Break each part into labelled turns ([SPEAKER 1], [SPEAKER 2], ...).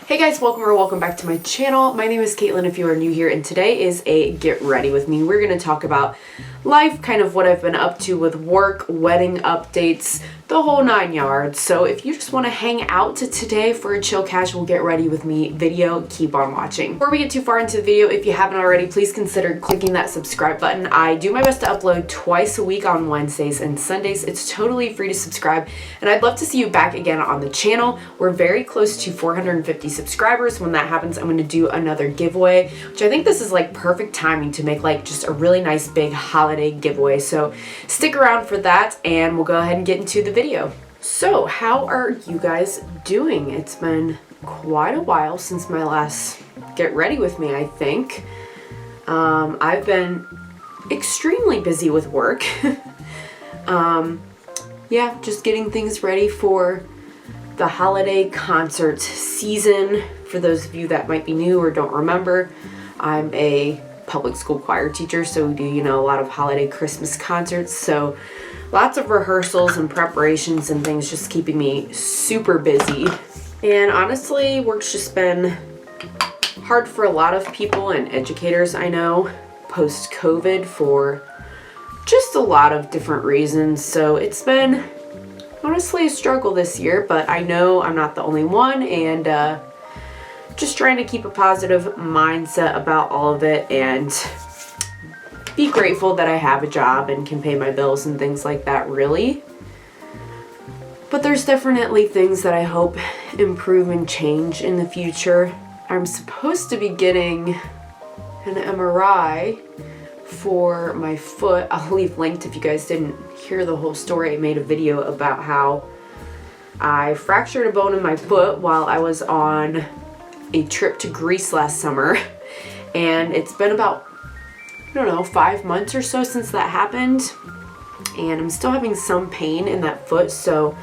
[SPEAKER 1] Hey guys, welcome back to my channel. My name is Caitlin if you are new here, and today is a get ready with me. We're going to talk about life, kind of what I've been up to with work, wedding updates, the whole 9 yards. So if you just want to hang out today for a chill casual get ready with me video, keep on watching. Before we get too far into the video, if you haven't already, please consider clicking that subscribe button. I do my best to upload twice a week on Wednesdays and Sundays. It's totally free to subscribe, and I'd love to see you back again on the channel. We're very close to 450 subscribers. When that happens, I'm going to do another giveaway, which I think this is like perfect timing to make like just a really nice big holiday giveaway. So stick around for that and we'll go ahead and get into the video. So how are you guys doing? It's been quite a while since my last get ready with me, I think. I've been extremely busy with work. Yeah, just getting things ready for the holiday concert season. For those of you that might be new or don't remember, I'm a public school choir teacher, so we do, you know, a lot of holiday Christmas concerts. So lots of rehearsals and preparations and things, just keeping me super busy. And honestly, work's just been hard for a lot of people and educators I know post-COVID for just a lot of different reasons. So it's been honestly a struggle this year, but I know I'm not the only one, and just trying to keep a positive mindset about all of it and be grateful that I have a job and can pay my bills and things like that, really. But there's definitely things that I hope improve and change in the future. I'm supposed to be getting an MRI for my foot. I'll leave linked if you guys didn't hear the whole story. I made a video about how I fractured a bone in my foot while I was on a trip to Greece last summer, and it's been about, I don't know, 5 months or so since that happened, and I'm still having some pain in that foot. So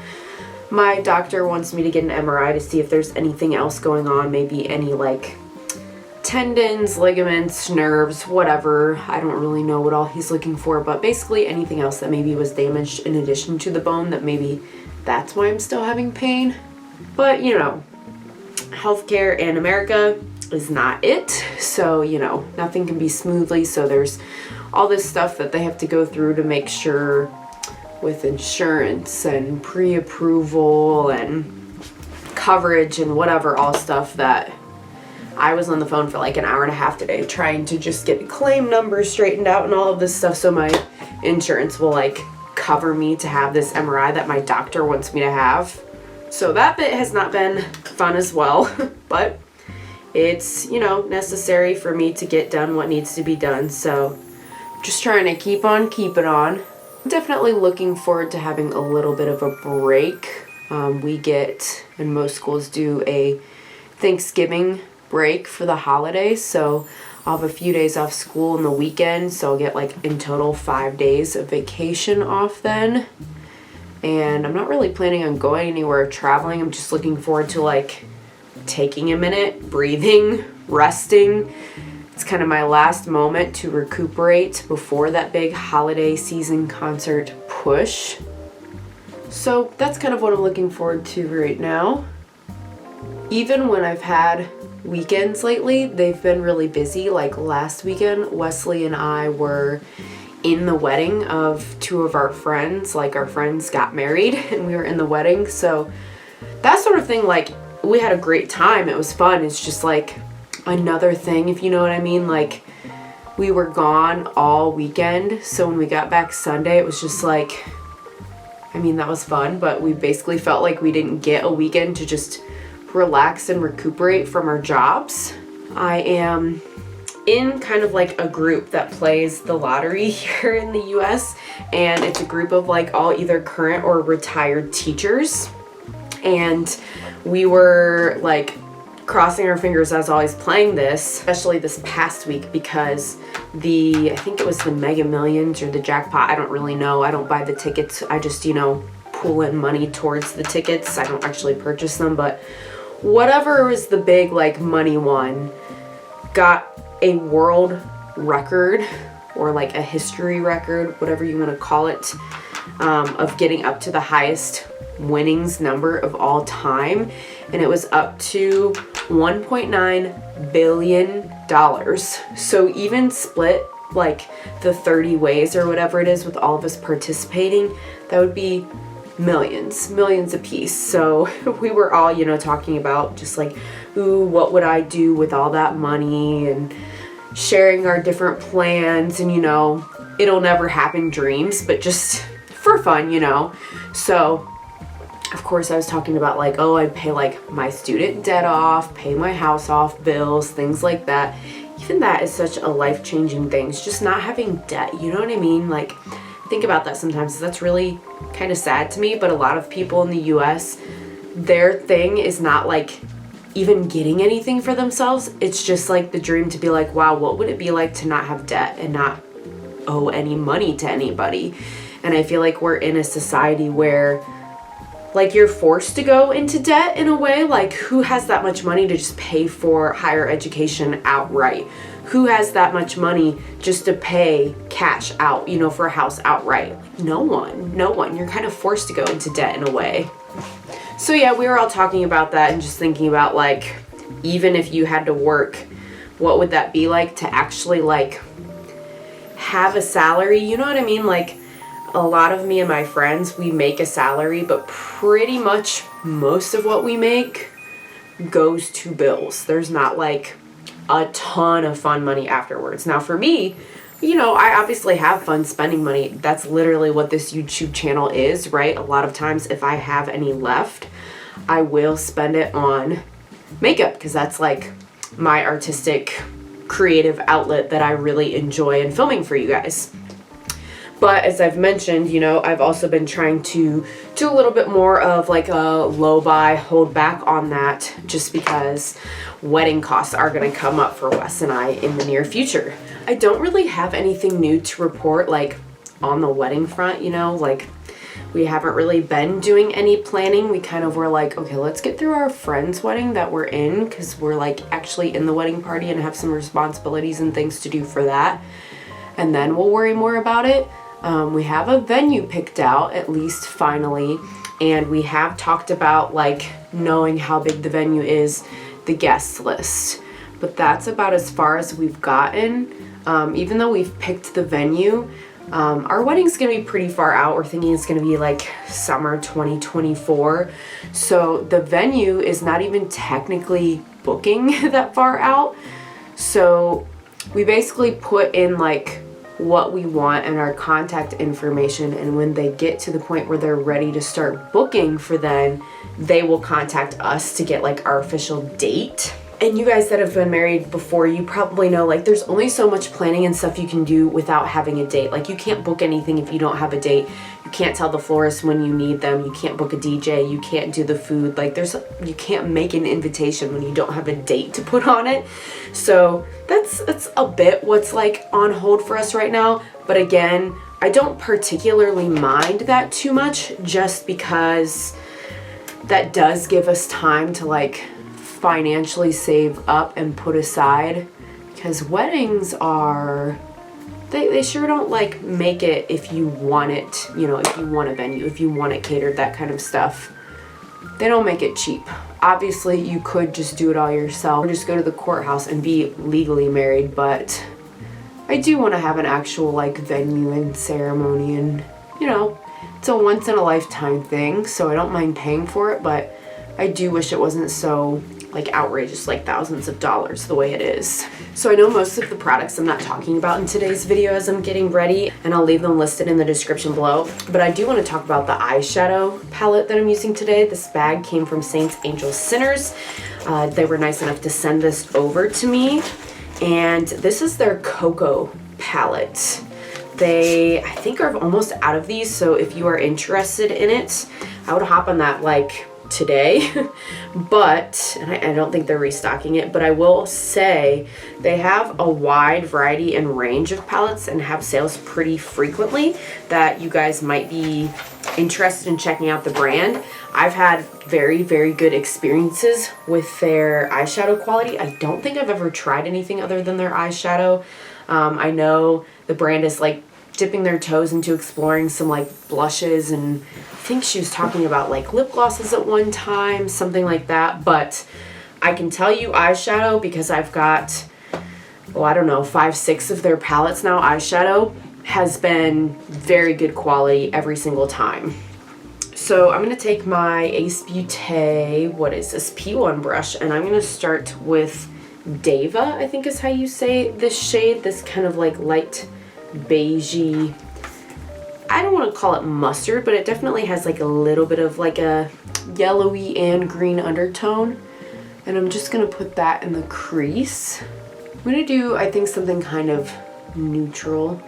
[SPEAKER 1] my doctor wants me to get an MRI to see if there's anything else going on, maybe any like tendons, ligaments, nerves, whatever. I don't really know what all he's looking for, but basically anything else that maybe was damaged in addition to the bone, that maybe that's why I'm still having pain. But you know, healthcare in America is not it, so you know, nothing can be smoothly. So there's all this stuff that they have to go through to make sure with insurance and pre-approval and coverage and whatever, all stuff that I was on the phone for like an hour and a half today trying to just get claim numbers straightened out and all of this stuff so my insurance will like cover me to have this MRI that my doctor wants me to have. So that bit has not been fun as well, but it's, you know, necessary for me to get done what needs to be done. So just trying to keep on keeping on. Definitely looking forward to having a little bit of a break. We get, and most schools do, a Thanksgiving break for the holidays, so I'll have a few days off school on the weekend, so I'll get like in total 5 days of vacation off then. And I'm not really planning on going anywhere traveling. I'm just looking forward to like taking a minute, breathing, resting. It's kind of my last moment to recuperate before that big holiday season concert push. So that's kind of what I'm looking forward to right now. Even when I've had weekends lately, they've been really busy. Like last weekend, Wesley and I were in the wedding of two of our friends. Like our friends got married and we were in the wedding. So that sort of thing, like we had a great time. It was fun. It's just like another thing, if you know what I mean. Like we were gone all weekend. So when we got back Sunday, it was just like, I mean, that was fun, but we basically felt like we didn't get a weekend to just relax and recuperate from our jobs. I am in kind of like a group that plays the lottery here in the US, and it's a group of like all either current or retired teachers, and we were like crossing our fingers as always playing this, especially this past week, because I think it was the Mega Millions or the jackpot, I don't really know, I don't buy the tickets, I just, you know, pull in money towards the tickets, I don't actually purchase them, but whatever was the big like money one got a world record, or like a history record, whatever you want to call it, of getting up to the highest winnings number of all time, and it was up to $1.9 billion. So even split like the 30 ways or whatever it is with all of us participating, that would be millions a piece. So we were all, you know, talking about just like, ooh, what would I do with all that money, and sharing our different plans, and you know, it'll never happen dreams, but just for fun, you know. So of course I was talking about like, oh, I'd pay like my student debt off, pay my house off, bills, things like that. Even that is such a life-changing thing. It's just not having debt, you know what I mean? Like, think about that sometimes. That's really kind of sad to me, but a lot of people in the US, their thing is not like even getting anything for themselves. It's just like the dream to be like, wow, what would it be like to not have debt and not owe any money to anybody? And I feel like we're in a society where like you're forced to go into debt in a way. Like, who has that much money to just pay for higher education outright? Who has that much money just to pay cash out, you know, for a house outright? No one. You're kind of forced to go into debt in a way. So yeah, we were all talking about that and just thinking about like, even if you had to work, what would that be like to actually like have a salary? You know what I mean? Like, a lot of me and my friends, we make a salary, but pretty much most of what we make goes to bills. There's not like a ton of fun money afterwards. Now for me, you know, I obviously have fun spending money. That's literally what this YouTube channel is, right? A lot of times if I have any left, I will spend it on makeup, because that's like my artistic creative outlet that I really enjoy in filming for you guys. But as I've mentioned, you know, I've also been trying to do a little bit more of like a low buy, hold back on that, just because wedding costs are going to come up for Wes and I in the near future. I don't really have anything new to report like on the wedding front, you know, like we haven't really been doing any planning. We kind of were like, okay, let's get through our friend's wedding that we're in, because we're like actually in the wedding party and have some responsibilities and things to do for that. And then we'll worry more about it. We have a venue picked out, at least finally, and we have talked about like knowing how big the venue is, the guest list. But that's about as far as we've gotten. Even though we've picked the venue, our wedding's gonna be pretty far out. We're thinking it's gonna be like summer 2024. So the venue is not even technically booking that far out. So we basically put in like what we want and our contact information, and when they get to the point where they're ready to start booking for then, they will contact us to get like our official date. And you guys that have been married before, you probably know like there's only so much planning and stuff you can do without having a date. Like, you can't book anything if you don't have a date. You can't tell the florist when you need them. You can't book a DJ. You can't do the food. Like, you can't make an invitation when you don't have a date to put on it. So that's a bit what's like on hold for us right now. But again, I don't particularly mind that too much, just because that does give us time to like financially save up and put aside, because weddings are, they sure don't like make it if you want it, you know, if you want a venue, if you want it catered, that kind of stuff. They don't make it cheap. Obviously you could just do it all yourself or just go to the courthouse and be legally married, but I do want to have an actual like venue and ceremony, and you know, it's a once in a lifetime thing, so I don't mind paying for it, but I do wish it wasn't so like outrageous, like thousands of dollars the way it is. So I know most of the products I'm not talking about in today's video as I'm getting ready, and I'll leave them listed in the description below, but I do want to talk about the eyeshadow palette that I'm using today. This bag came from Saints, Angels, Sinners. They were nice enough to send this over to me, and this is their Coco palette. They, I think, are almost out of these, so if you are interested in it, I would hop on that like today. But, and I don't think they're restocking it, but I will say they have a wide variety and range of palettes and have sales pretty frequently that you guys might be interested in checking out the brand. I've had very, very good experiences with their eyeshadow quality. I don't think I've ever tried anything other than their eyeshadow. I know the brand is like dipping their toes into exploring some like blushes, and I think she was talking about like lip glosses at one time, something like that. But I can tell you eyeshadow because I've got, oh, I don't know, 5, 6 of their palettes now. Eyeshadow has been very good quality every single time. So I'm going to take my Ace Beaute, what is this, P1 brush, and I'm going to start with Deva, I think is how you say this shade, this kind of like light beigey, I don't want to call it mustard, but it definitely has like a little bit of like a yellowy and green undertone. And I'm just going to put that in the crease. I'm going to do, I think, something kind of neutral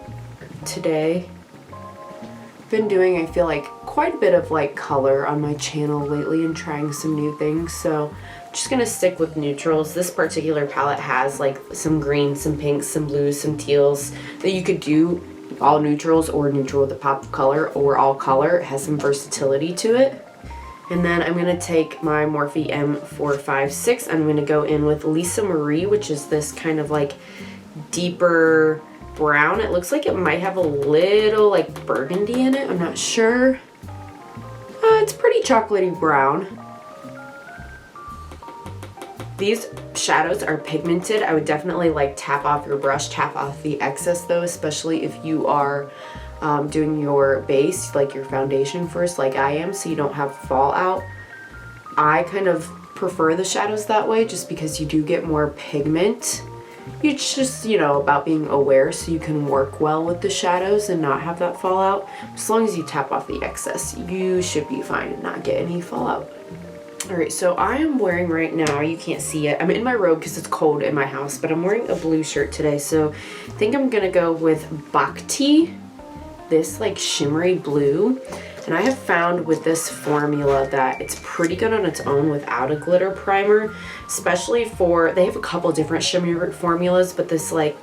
[SPEAKER 1] today. I've been doing, I feel like, quite a bit of like color on my channel lately and trying some new things. So I'm just going to stick with neutrals. This particular palette has like some greens, some pinks, some blues, some teals that you could do all neutrals or neutral with a pop of color or all color. It has some versatility to it. And then I'm going to take my Morphe M456. I'm going to go in with Lisa Marie, which is this kind of like deeper brown. It looks like it might have a little like burgundy in it. I'm not sure. It's pretty chocolatey brown. These shadows are pigmented. I would definitely like tap off your brush, tap off the excess though, especially if you are doing your base, like your foundation first, like I am, so you don't have fallout. I kind of prefer the shadows that way just because you do get more pigment. It's just, you know, about being aware so you can work well with the shadows and not have that fallout. As long as you tap off the excess, you should be fine and not get any fallout. Alright, so I am wearing right now, you can't see it, I'm in my robe because it's cold in my house, but I'm wearing a blue shirt today, so I think I'm going to go with Beaute, this like shimmery blue. And I have found with this formula that it's pretty good on its own without a glitter primer, especially for, they have a couple different shimmer formulas, but this like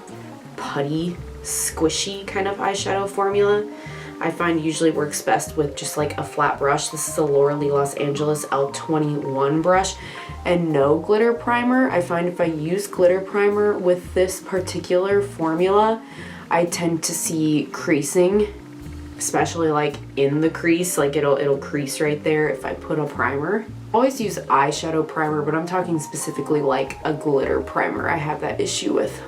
[SPEAKER 1] putty, squishy kind of eyeshadow formula I find usually works best with just like a flat brush. This is a Laura Lee Los Angeles L21 brush and no glitter primer. I find if I use glitter primer with this particular formula, I tend to see creasing, especially like in the crease, like it'll crease right there if I put a primer. I always use eyeshadow primer, but I'm talking specifically like a glitter primer I have that issue with.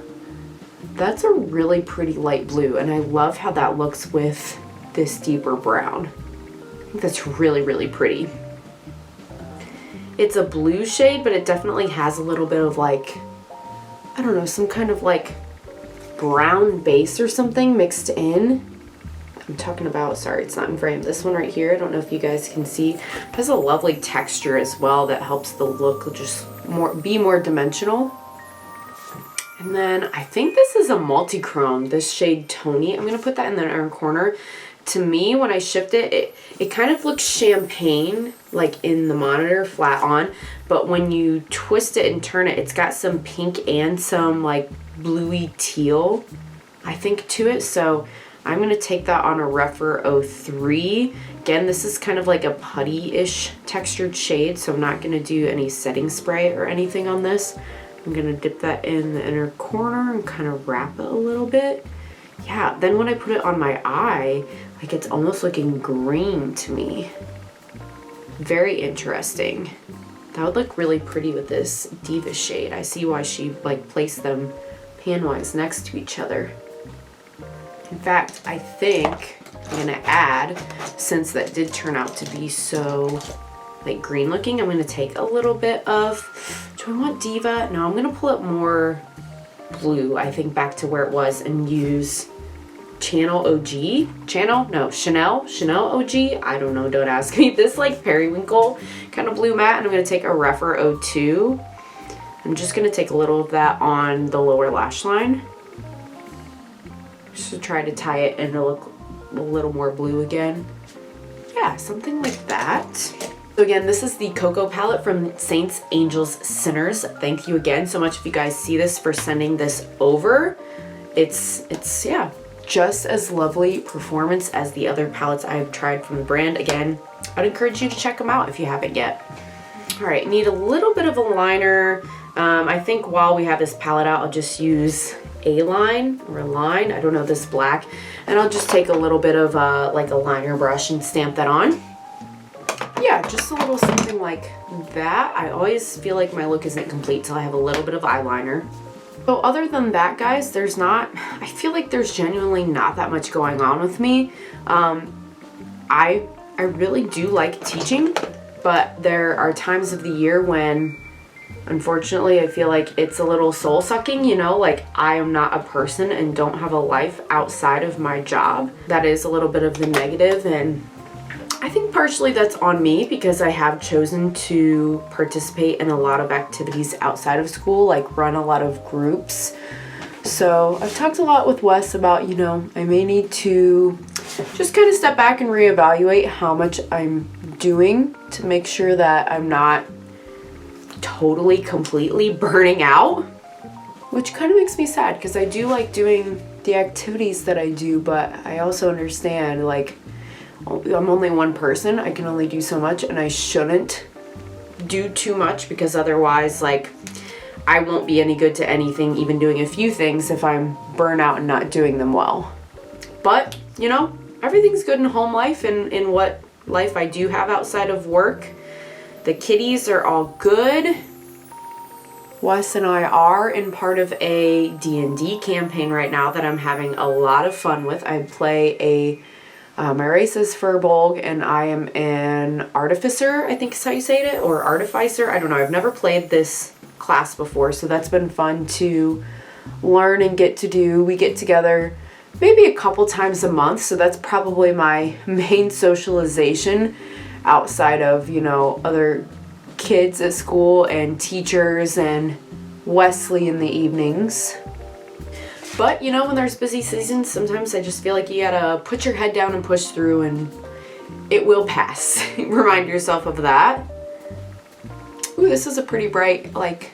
[SPEAKER 1] That's a really pretty light blue, and I love how that looks with this deeper brown. I think that's really, really pretty. It's a blue shade, but it definitely has a little bit of like, I don't know, some kind of like brown base or something mixed in. I'm talking about, sorry, it's not in frame. This one right here, I don't know if you guys can see. It has a lovely texture as well that helps the look just be more dimensional. And then I think this is a multi-chrome, this shade Tony. I'm going to put that in the inner corner. To me, when I shift it, it kind of looks champagne, like in the monitor, flat on. But when you twist it and turn it, it's got some pink and some like bluey teal, I think, to it. So I'm going to take that on a Rephr 03. Again, this is kind of like a putty-ish textured shade, so I'm not going to do any setting spray or anything on this. I'm going to dip that in the inner corner and kind of wrap it a little bit. Yeah, then when I put it on my eye, like it's almost looking green to me. Very interesting. That would look really pretty with this Diva shade. I see why she like placed them pan-wise next to each other. In fact, I think I'm gonna add, since that did turn out to be so like green looking, I'm gonna take a little bit of, do I want Diva? No, I'm gonna pull it more blue, I think, back to where it was and use Chanel OG, I don't know, don't ask me. This like periwinkle kind of blue matte, and I'm going to take a Rephr 02. I'm just going to take a little of that on the lower lash line just to try to tie it and to look a little more blue again. Yeah, something like that. So again, this is the Coco palette from Saints, Angels, Sinners. Thank you again so much if you guys see this for sending this over. It's yeah, just as lovely performance as the other palettes I've tried from the brand. Again, I'd encourage you to check them out if you haven't yet. All right, need a little bit of a liner. I think while we have this palette out, I'll just use a line or a line, I don't know, this black, and I'll just take a little bit of like a liner brush and stamp that on. Yeah, just a little something like that. I always feel like my look isn't complete till I have a little bit of eyeliner. So other than that, guys, I feel like there's genuinely not that much going on with me. I really do like teaching, but there are times of the year when, unfortunately, I feel like it's a little soul-sucking, you know, like I am not a person and don't have a life outside of my job. That is a little bit of the negative, and I think partially that's on me because I have chosen to participate in a lot of activities outside of school, like run a lot of groups. So I've talked a lot with Wes about, you know, I may need to just kind of step back and reevaluate how much I'm doing to make sure that I'm not totally, completely burning out, which kind of makes me sad because I do like doing the activities that I do, but I also understand, like, I'm only one person. I can only do so much, and I shouldn't do too much because otherwise, like, I won't be any good to anything, even doing a few things, if I'm burnout and not doing them well. But, you know, everything's good in home life and in what life I do have outside of work. The kitties are all good. Wes and I are in part of a D&D campaign right now that I'm having a lot of fun with. I play my race is Furbolg, and I am an artificer, I think is how you say it, or artificer. I don't know. I've never played this class before, so that's been fun to learn and get to do. We get together maybe a couple times a month, so that's probably my main socialization outside of, you know, other kids at school and teachers and Wesley in the evenings. But, you know, when there's busy seasons, sometimes I just feel like you gotta put your head down and push through, and it will pass. Remind yourself of that. Ooh, this is a pretty bright, like,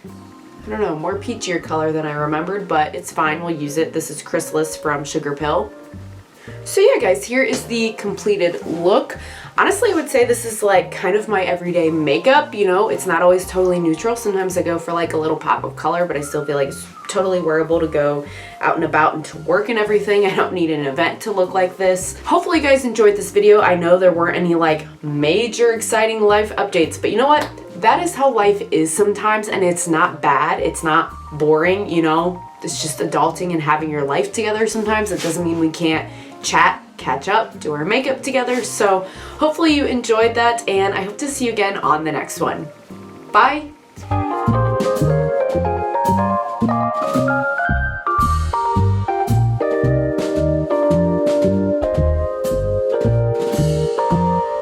[SPEAKER 1] I don't know, more peachier color than I remembered, but it's fine, we'll use it. This is Chrysalis from Sugarpill. So yeah, guys, here is the completed look. Honestly, I would say this is like kind of my everyday makeup, you know, it's not always totally neutral. Sometimes I go for like a little pop of color, but I still feel like it's totally wearable to go out and about and to work and everything. I don't need an event to look like this. Hopefully you guys enjoyed this video. I know there weren't any like major exciting life updates, but you know what? That is how life is sometimes, and it's not bad. It's not boring, you know, it's just adulting and having your life together sometimes. It doesn't mean we can't chat, catch up, do our makeup together. So hopefully you enjoyed that, and I hope to see you again on the next one. Bye.